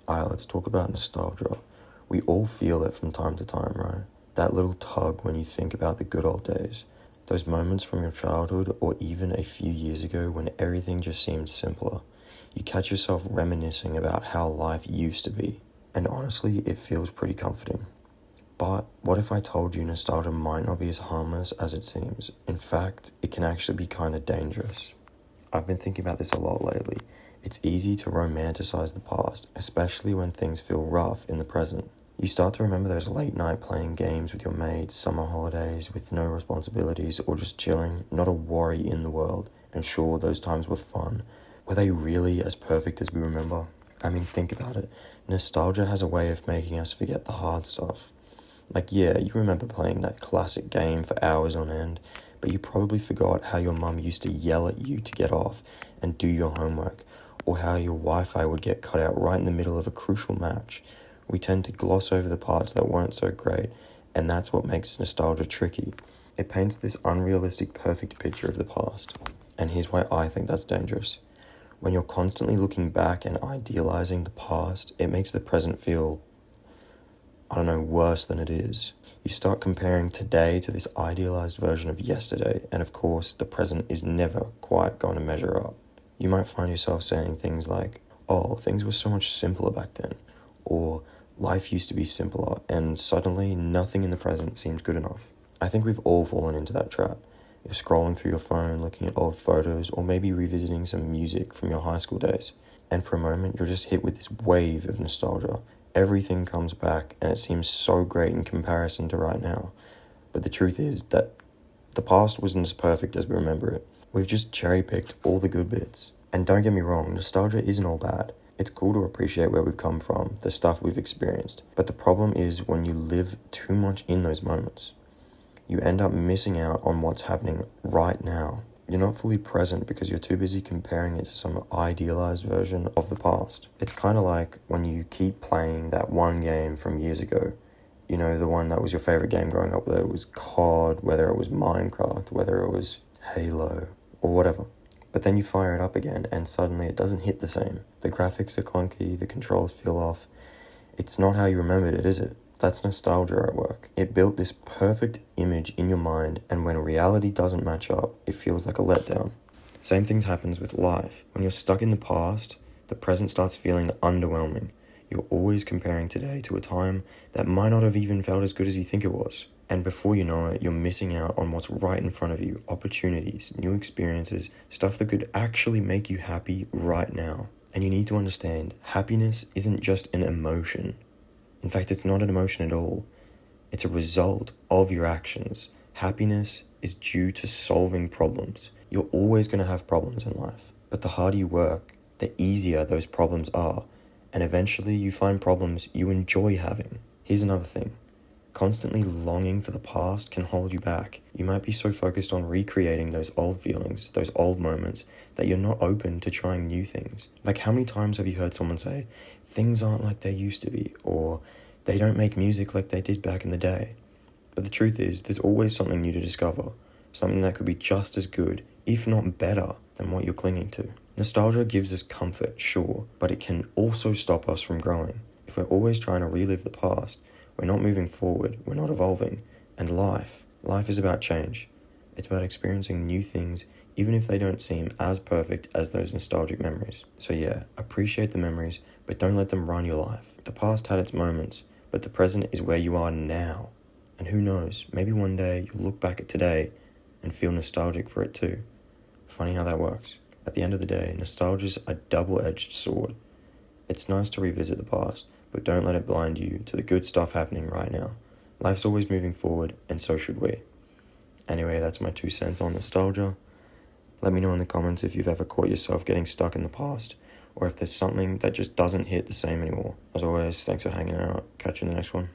Alright, let's talk about nostalgia. We all feel it from time to time, right? That little tug when you think about the good old days. Those moments from your childhood or even a few years ago when everything just seemed simpler. You catch yourself reminiscing about how life used to be. And honestly, it feels pretty comforting. But what if I told you nostalgia might not be as harmless as it seems? In fact, it can actually be kind of dangerous. I've been thinking about this a lot lately. It's easy to romanticize the past, especially when things feel rough in the present. You start to remember those late night playing games with your mates, summer holidays with no responsibilities, or just chilling, not a worry in the world. And sure, those times were fun. Were they really as perfect as we remember? I mean, think about it. Nostalgia has a way of making us forget the hard stuff. Like, yeah, you remember playing that classic game for hours on end, but you probably forgot how your mum used to yell at you to get off and do your homework, or how your Wi-Fi would get cut out right in the middle of a crucial match. We tend to gloss over the parts that weren't so great, and that's what makes nostalgia tricky. It paints this unrealistic perfect picture of the past. And here's why I think that's dangerous. When you're constantly looking back and idealizing the past, it makes the present feel worse than it is. You start comparing today to this idealized version of yesterday, and of course, the present is never quite going to measure up. You might find yourself saying things like, oh, things were so much simpler back then, or life used to be simpler, and suddenly nothing in the present seems good enough. I think we've all fallen into that trap. You're scrolling through your phone, looking at old photos, or maybe revisiting some music from your high school days, and for a moment, you're just hit with this wave of nostalgia. Everything comes back and it seems so great in comparison to right now. But the truth is that the past wasn't as perfect as we remember it. We've just cherry-picked all the good bits. And don't get me wrong, nostalgia isn't all bad. It's cool to appreciate where we've come from, the stuff we've experienced. But the problem is when you live too much in those moments. You end up missing out on what's happening right now. You're not fully present because you're too busy comparing it to some idealized version of the past. It's kind of like when you keep playing that one game from years ago. You know, the one that was your favorite game growing up, whether it was COD, whether it was Minecraft, whether it was Halo, or whatever. But then you fire it up again and suddenly it doesn't hit the same. The graphics are clunky, the controls feel off. It's not how you remembered it, is it? That's nostalgia at work. It built this perfect image in your mind, and when reality doesn't match up, it feels like a letdown. Same thing happens with life. When you're stuck in the past, the present starts feeling underwhelming. You're always comparing today to a time that might not have even felt as good as you think it was. And before you know it, you're missing out on what's right in front of you. Opportunities, new experiences, stuff that could actually make you happy right now. And you need to understand, happiness isn't just an emotion. In fact, it's not an emotion at all. It's a result of your actions. Happiness is due to solving problems. You're always going to have problems in life. But the harder you work, the easier those problems are. And eventually you find problems you enjoy having. Here's another thing. Constantly longing for the past can hold you back. You might be so focused on recreating those old feelings, those old moments, that you're not open to trying new things. Like, how many times have you heard someone say, things aren't like they used to be, or they don't make music like they did back in the day? But the truth is, there's always something new to discover, something that could be just as good, if not better, than what you're clinging to. Nostalgia gives us comfort, sure, but it can also stop us from growing. If we're always trying to relive the past, we're not moving forward, we're not evolving. And life is about change. It's about experiencing new things, even if they don't seem as perfect as those nostalgic memories. So yeah, appreciate the memories, but don't let them run your life. The past had its moments, but the present is where you are now. And who knows, maybe one day you'll look back at today and feel nostalgic for it too. Funny how that works. At the end of the day, nostalgia's a double-edged sword. It's nice to revisit the past, but don't let it blind you to the good stuff happening right now. Life's always moving forward, and so should we. Anyway, that's my 2 cents on nostalgia. Let me know in the comments if you've ever caught yourself getting stuck in the past, or if there's something that just doesn't hit the same anymore. As always, thanks for hanging out. Catch you in the next one.